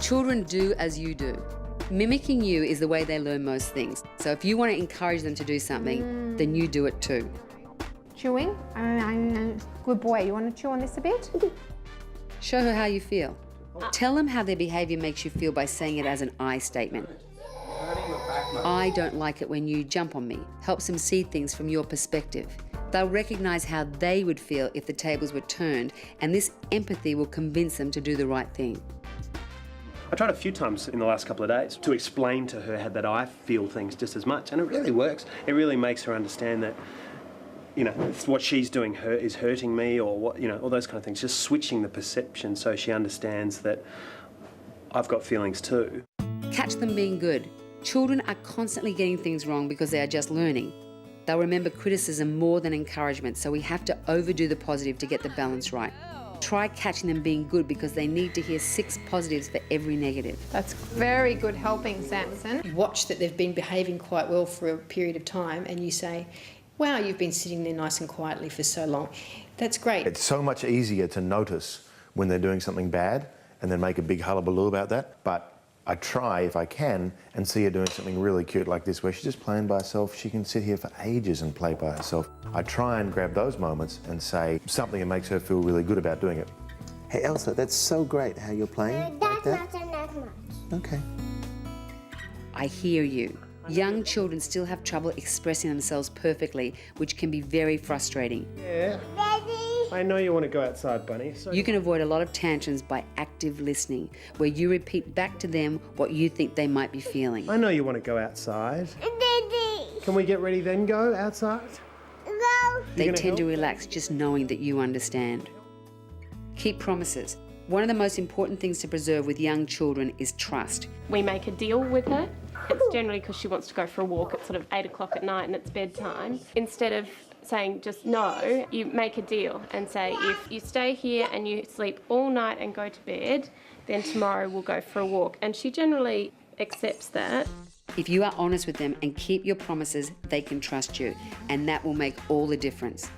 Children do as you do. Mimicking you is the way they learn most things. So if you want to encourage them to do something, then you do it too. Chewing. Good boy. You want to chew on this a bit? Show her how you feel. Tell them how their behaviour makes you feel by saying it as an I statement. I don't like it when you jump on me. Helps them see things from your perspective. They'll recognise how they would feel if the tables were turned, and this empathy will convince them to do the right thing. I tried a few times in the last couple of days to explain to her that I feel things just as much, and it really works. It really makes her understand that, you know, what she's doing is hurting me, or what, you know, all those kind of things. Just switching the perception so she understands that I've got feelings too. Catch them being good. Children are constantly getting things wrong because they are just learning. They'll remember criticism more than encouragement, so we have to overdo the positive to get the balance right. Try catching them being good because they need to hear 6 positives for every negative. That's very good helping, Samson. You watch that they've been behaving quite well for a period of time and you say, wow, you've been sitting there nice and quietly for so long. That's great. It's so much easier to notice when they're doing something bad and then make a big hullabaloo about that. But I try, if I can, and see her doing something really cute like this, where she's just playing by herself. She can sit here for ages and play by herself. I try and grab those moments and say something that makes her feel really good about doing it. Hey, Elsa, that's so great how you're playing like that. Not much. Okay. I hear you. Young children still have trouble expressing themselves perfectly, which can be very frustrating. Yeah. Daddy. I know you want to go outside, Bunny. So You can avoid a lot of tantrums by active listening, where you repeat back to them what you think they might be feeling. I know you want to go outside. Daddy. Can we get ready then go outside? Go. They gonna tend to help? relax just knowing that you understand. Keep promises. One of the most important things to preserve with young children is trust. We make a deal with her. It's generally because she wants to go for a walk at sort of 8 o'clock at night and it's bedtime. Instead of saying just no, you make a deal and say, if you stay here and you sleep all night and go to bed, then tomorrow we'll go for a walk. And she generally accepts that. If you are honest with them and keep your promises, they can trust you, and that will make all the difference.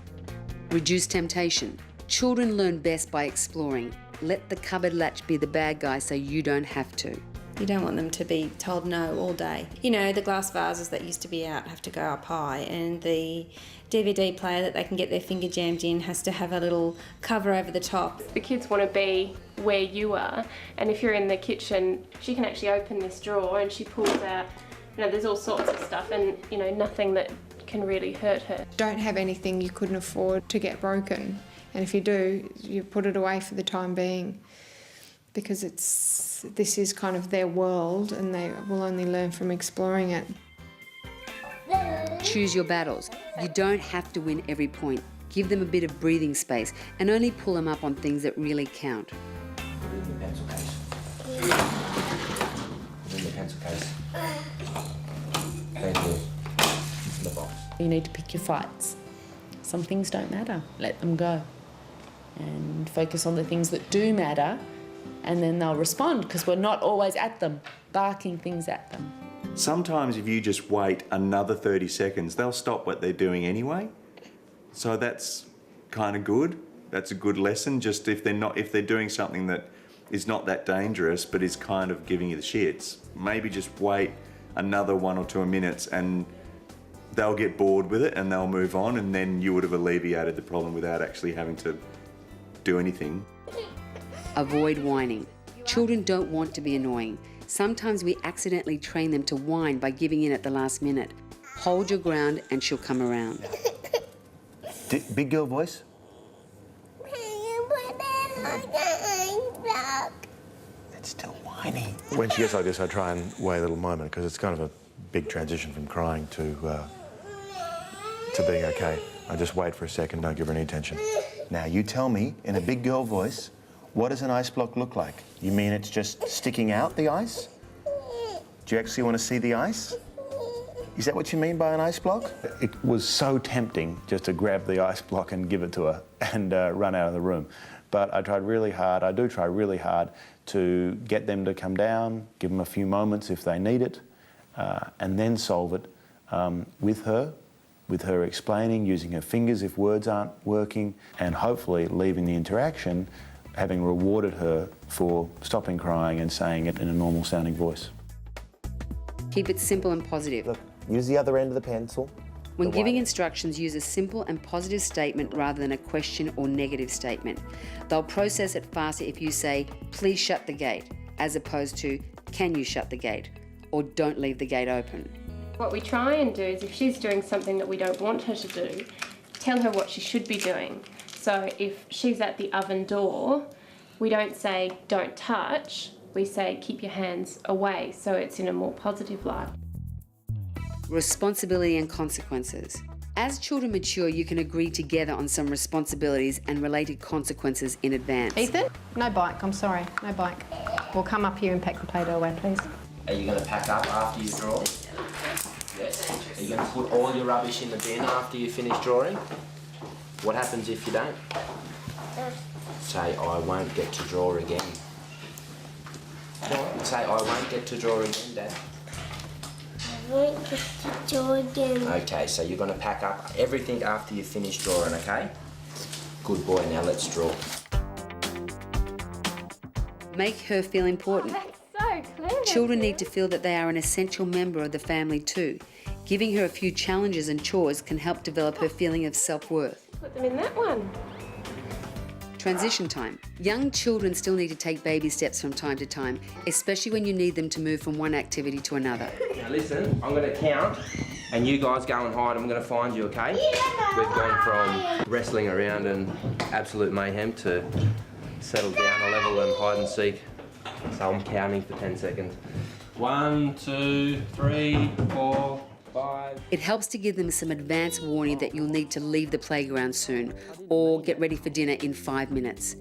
Reduce temptation. Children learn best by exploring. Let the cupboard latch be the bad guy so you don't have to. You don't want them to be told no all day. You know, the glass vases that used to be out have to go up high, and the DVD player that they can get their finger jammed in has to have a little cover over the top. The kids want to be where you are, and if you're in the kitchen, she can actually open this drawer and she pulls out, you know, there's all sorts of stuff and, you know, nothing that can really hurt her. Don't have anything you couldn't afford to get broken. And if you do, you put it away for the time being, because this is kind of their world and they will only learn from exploring it. Choose your battles. You don't have to win every point. Give them a bit of breathing space and only pull them up on things that really count. Put it in the pencil case. Put it in the pencil case. Thank you. It's in the box. You need to pick your fights. Some things don't matter. Let them go. And focus on the things that do matter, and then they'll respond, because we're not always at them, barking things at them. Sometimes if you just wait another 30 seconds, they'll stop what they're doing anyway. So that's kind of good. That's a good lesson. Just if they're doing something that is not that dangerous but is kind of giving you the shits, maybe just wait another 1 or 2 minutes and they'll get bored with it and they'll move on, and then you would have alleviated the problem without actually having to do anything. Avoid whining. Children don't want to be annoying. Sometimes we accidentally train them to whine by giving in at the last minute. Hold your ground and she'll come around. Big girl voice? It's still whiny. When she gets like this, I try and wait a little moment, because it's kind of a big transition from crying to being okay. I just wait for a second, don't give her any attention. Now, you tell me, in a big girl voice, what does an ice block look like? You mean it's just sticking out, the ice? Do you actually want to see the ice? Is that what you mean by an ice block? It was so tempting just to grab the ice block and give it to her and run out of the room. But I tried really hard, I do try really hard to get them to come down, give them a few moments if they need it, and then solve it with her explaining, using her fingers if words aren't working, and hopefully leaving the interaction having rewarded her for stopping crying and saying it in a normal sounding voice. Keep it simple and positive. Look, use the other end of the pencil. When The giving whining. instructions, use a simple and positive statement rather than a question or negative statement. They'll process it faster if you say, please shut the gate, as opposed to, can you shut the gate? Or don't leave the gate open. What we try and do is if she's doing something that we don't want her to do, tell her what she should be doing. So if she's at the oven door, we don't say don't touch, we say keep your hands away, so it's in a more positive light. Responsibility and consequences. As children mature, you can agree together on some responsibilities and related consequences in advance. Ethan, no bike, I'm sorry, no bike. We'll come up here and pack the Play-Doh away, please. Are you going to pack up after you draw? Yes. Are you going to put all your rubbish in the bin after you finish drawing? What happens if you don't? Say, I won't get to draw again. Say, I won't get to draw again, Dad. I won't get to draw again. Okay, so you're going to pack up everything after you finish drawing, okay? Good boy, now let's draw. Make her feel important. That's so clever. Children need to feel that they are an essential member of the family too. Giving her a few challenges and chores can help develop her feeling of self-worth. Put them in that one. Transition time. Young children still need to take baby steps from time to time, especially when you need them to move from one activity to another. Now listen, I'm going to count and you guys go and hide. I'm going to find you, okay? We've gone from wrestling around and absolute mayhem to settle down a level and hide and seek. So I'm counting for 10 seconds. 1, 2, 3, 4, 5. It helps to give them some advance warning that you'll need to leave the playground soon or get ready for dinner in 5 minutes.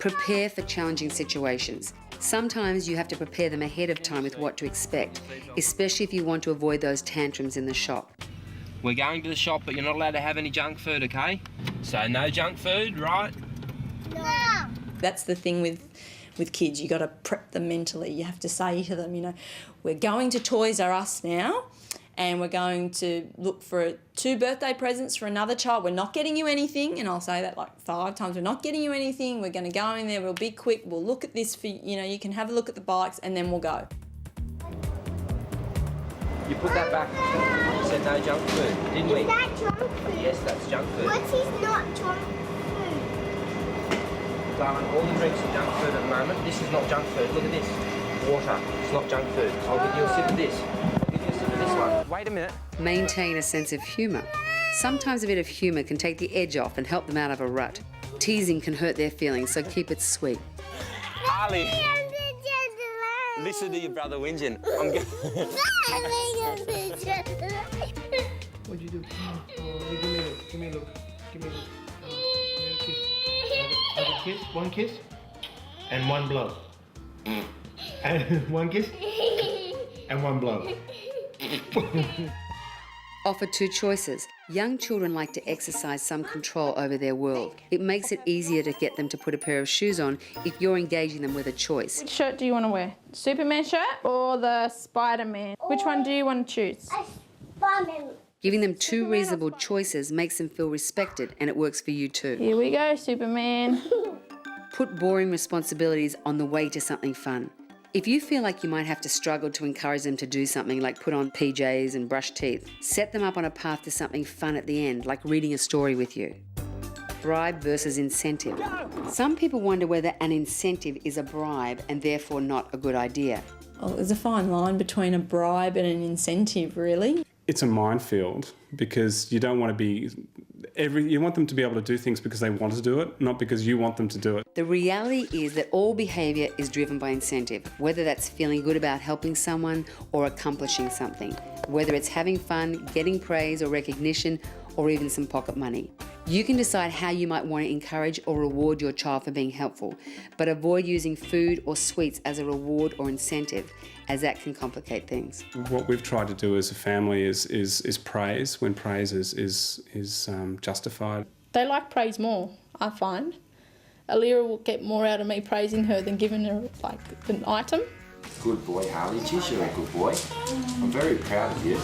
Prepare for challenging situations. Sometimes you have to prepare them ahead of time with what to expect, especially if you want to avoid those tantrums in the shop. We're going to the shop, but you're not allowed to have any junk food, okay? So no junk food, right? No. That's the thing with kids, you got to prep them mentally. You have to say to them, you know, we're going to Toys R Us now and we're going to look for 2 birthday presents for another child. We're not getting you anything, and I'll say that like 5 times. We're not getting you anything. We're going to go in there, we'll be quick, we'll look at this for, you know, you can have a look at the bikes and then we'll go. You put that back. You said no junk food, didn't we? Is that junk food? Yes, that's junk food. What is not junk food? Darling, all the drinks are junk food at the moment. This is not junk food. Look at this. Water. It's not junk food. I'll give you a sip of this. I'll give you a sip of this one. Wait a minute. Maintain a sense of humour. Sometimes a bit of humour can take the edge off and help them out of a rut. Teasing can hurt their feelings, so keep it sweet. Harley, listen to your brother whinging. I'm going. What'd you do? Oh, give me a look. Give me a look. Give me a look. Give me a kiss. Have a kiss. One kiss. And one blow. And one kiss. And one blow. Offer 2 choices. Young children like to exercise some control over their world. It makes it easier to get them to put a pair of shoes on if you're engaging them with a choice. Which shirt do you want to wear? Superman shirt or the Spider-Man? Which one do you want to choose? Spider-Man. Giving them 2 reasonable choices makes them feel respected, and it works for you too. Here we go, Superman. Put boring responsibilities on the way to something fun. If you feel like you might have to struggle to encourage them to do something like put on PJs and brush teeth, set them up on a path to something fun at the end, like reading a story with you. Bribe versus incentive. Some people wonder whether an incentive is a bribe and therefore not a good idea. Well, there's a fine line between a bribe and an incentive, really. It's a minefield because you don't want to be... you want them to be able to do things because they want to do it, not because you want them to do it. The reality is that all behaviour is driven by incentive, whether that's feeling good about helping someone or accomplishing something, whether it's having fun, getting praise or recognition, or even some pocket money. You can decide how you might want to encourage or reward your child for being helpful, but avoid using food or sweets as a reward or incentive, as that can complicate things. What we've tried to do as a family is praise when praise is justified. They like praise more, I find. Alira will get more out of me praising her than giving her like an item. Good boy, Harley. Geez, you're a good boy. I'm very proud of you.